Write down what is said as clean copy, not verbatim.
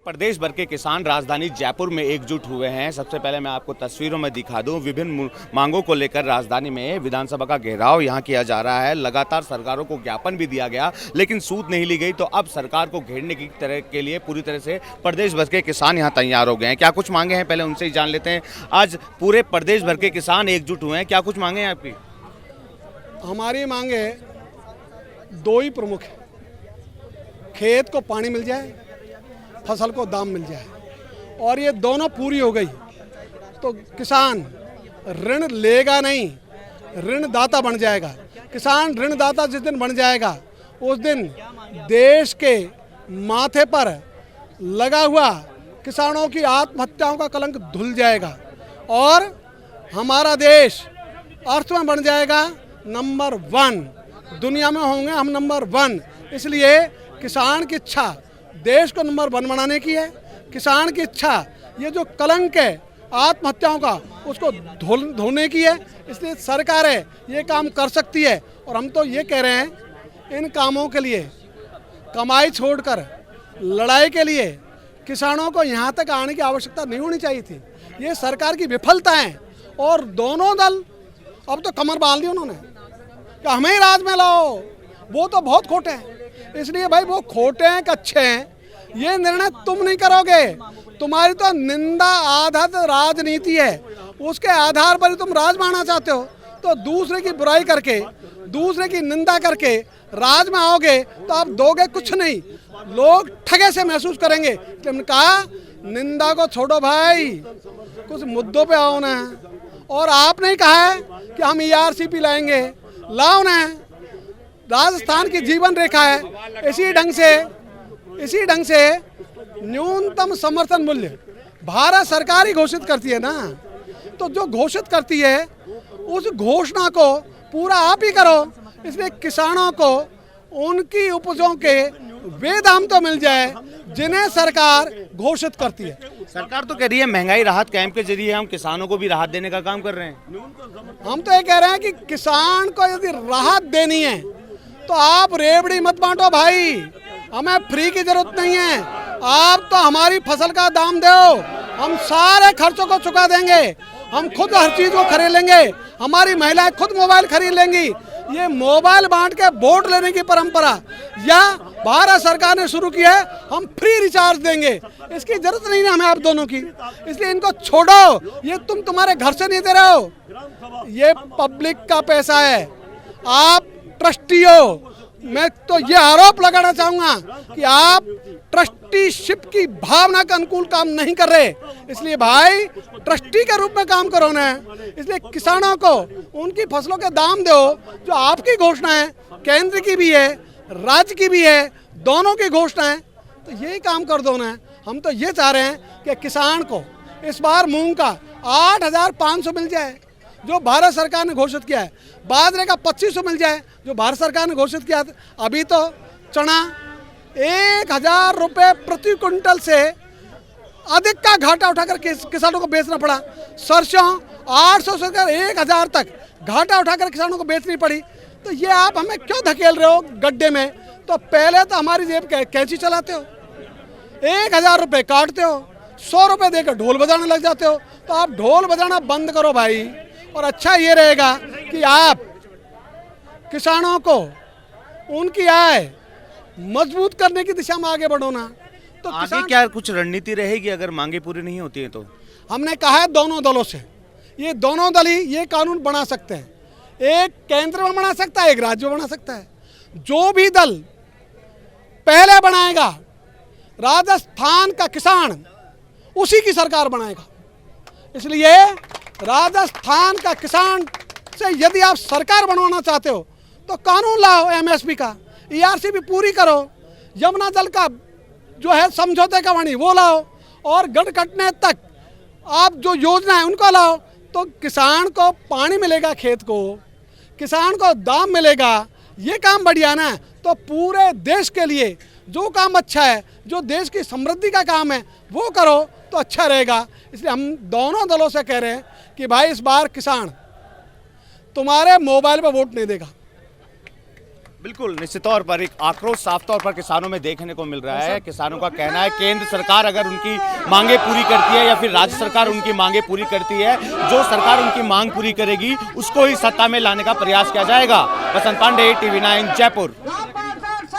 प्रदेश भर के किसान राजधानी जयपुर में एकजुट हुए हैं। सबसे पहले मैं आपको तस्वीरों में दिखा दूं, विभिन्न मांगों को लेकर राजधानी में विधानसभा का घेराव यहां किया जा रहा है। लगातार सरकारों को ज्ञापन भी दिया गया, लेकिन सूद नहीं ली गई। तो अब सरकार को घेरने की तरह के लिए पूरी तरह से प्रदेश भर के किसान यहां तैयार हो गए हैं। क्या कुछ मांगे हैं, पहले उनसे ही जान लेते हैं। आज पूरे प्रदेश भर के किसान एकजुट हुए हैं, क्या कुछ मांगे हैं आपकी? हमारी मांगे दो ही प्रमुख है। खेत को पानी मिल जाए, फसल को दाम मिल जाए, और ये दोनों पूरी हो गई तो किसान ऋण लेगा नहीं, ऋणदाता बन जाएगा। किसान ऋणदाता जिस दिन बन जाएगा उस दिन देश के माथे पर लगा हुआ किसानों की आत्महत्याओं का कलंक धुल जाएगा और हमारा देश अर्थ में बन जाएगा नंबर 1। दुनिया में होंगे हम नंबर 1। इसलिए किसान की इच्छा देश को नंबर 1 बनाने की है। किसान की इच्छा ये जो कलंक है आत्महत्याओं का उसको धोने की है। इसलिए सरकारें ये काम कर सकती है और हम तो ये कह रहे हैं इन कामों के लिए कमाई छोड़कर लड़ाई के लिए किसानों को यहाँ तक आने की आवश्यकता नहीं होनी चाहिए थी। ये सरकार की विफलता है और दोनों दल अब तो कमर बांध दी उन्होंने कि हमें ही राज में लाओ। वो तो बहुत खोटे हैं। इसलिए भाई वो खोटे हैं कि अच्छे हैं ये निर्णय तुम नहीं करोगे। तुम्हारी तो निंदा आधारित राजनीति है, उसके आधार पर ही तुम राज मारना चाहते हो। तो दूसरे की बुराई करके, दूसरे की निंदा करके राज में आओगे तो आप दोगे कुछ नहीं, लोग ठगे से महसूस करेंगे। तुमने कहा निंदा को छोड़ो भाई, कुछ मुद्दों पे आओ ना। और आपने ही कहा है कि हम ERCP लाएंगे, लाओ ना। राजस्थान की जीवन रेखा है। इसी ढंग से न्यूनतम समर्थन मूल्य भारत सरकार ही घोषित करती है ना। तो जो घोषित करती है उस घोषणा को पूरा आप ही करो। इसलिए किसानों को उनकी उपजों के वे दाम तो मिल जाए जिन्हें सरकार घोषित करती है। सरकार तो कह रही है महंगाई राहत कैंप के जरिए हम किसानों को भी राहत देने का काम कर रहे हैं। हम तो ये कह रहे हैं कि किसान को यदि राहत देनी है तो आप रेवड़ी मत बांटो भाई, हमें फ्री की जरूरत नहीं है। आप तो हमारी फसल का दाम दो, हम सारे खर्चों को चुका देंगे, हम खुद हर चीज को खरीद लेंगे, हमारी महिलाएं खुद मोबाइल खरीद लेंगी। ये मोबाइल बांट के वोट लेने की परंपरा या भारत सरकार ने शुरू की है, हम फ्री रिचार्ज देंगे, इसकी जरूरत नहीं है हमें आप दोनों की। इसलिए इनको छोड़ो, ये तुम्हारे घर से नहीं दे रहे हो, ये पब्लिक का पैसा है। आप ट्रस्टी हो। मैं तो ये आरोप लगाना चाहूंगा कि आप ट्रस्टीशिप की भावना के अनुकूल काम नहीं कर रहे। इसलिए भाई ट्रस्टी के रूप में काम करो ना। इसलिए किसानों को उनकी फसलों के दाम दो जो आपकी घोषणा है, केंद्र की भी है, राज्य की भी है, दोनों की घोषणा है। तो यही काम कर दो ना। हम तो ये चाह रहे हैं कि किसान को इस बार मूंग का 8,500 मिल जाए जो भारत सरकार ने घोषित किया है, बाजरे का 2500 मिल जाए जो भारत सरकार ने घोषित किया है। अभी तो चना 1,000 रुपये प्रति क्विंटल से अधिक का घाटा उठाकर किसानों को बेचना पड़ा। सरसों 800 से 1,000 तक घाटा उठाकर किसानों को बेचनी पड़ी। तो ये आप हमें क्यों धकेल रहे हो गड्ढे में? तो पहले तो हमारी जेब कैंची चलाते हो, 1,000 रुपये काटते हो, 100 रुपये देकर ढोल बजाने लग जाते हो। तो आप ढोल बजाना बंद करो भाई। और अच्छा ये रहेगा कि आप किसानों को उनकी आय मजबूत करने की दिशा में आगे बढ़ो ना। तो आगे क्या कुछ रणनीति रहेगी अगर मांगे पूरी नहीं होती है? तो हमने कहा है दोनों दलों से, ये दोनों दल ही ये कानून बना सकते हैं। एक केंद्र में बना सकता है, एक राज्य में बना सकता है। जो भी दल पहले बनाएगा राजस्थान का किसान उसी की सरकार बनाएगा। इसलिए राजस्थान का किसान से यदि आप सरकार बनवाना चाहते हो तो कानून लाओ MSP का, ERCP पूरी करो, यमुना जल का जो है समझौते का वाणी वो लाओ, और गढ़ कटने तक आप जो योजना है उनको लाओ। तो किसान को पानी मिलेगा, खेत को किसान को दाम मिलेगा। ये काम बढ़िया ना। तो पूरे देश के लिए जो काम अच्छा है, जो देश की समृद्धि का काम है वो करो तो अच्छा रहेगा। इसलिए हम दोनों दलों से कह रहे हैं कि भाई इस बार किसान तुम्हारे मोबाइल पर वोट नहीं देगा। बिल्कुल, निश्चित तौर पर एक आक्रोश साफ तौर पर किसानों में देखने को मिल रहा है। किसानों का कहना है केंद्र सरकार अगर उनकी मांगे पूरी करती है या फिर राज्य सरकार उनकी मांगे पूरी करती है, जो सरकार उनकी मांग पूरी करेगी उसको ही सत्ता में लाने का प्रयास किया जाएगा। बसंत पांडे, टीवी 9 जयपुर।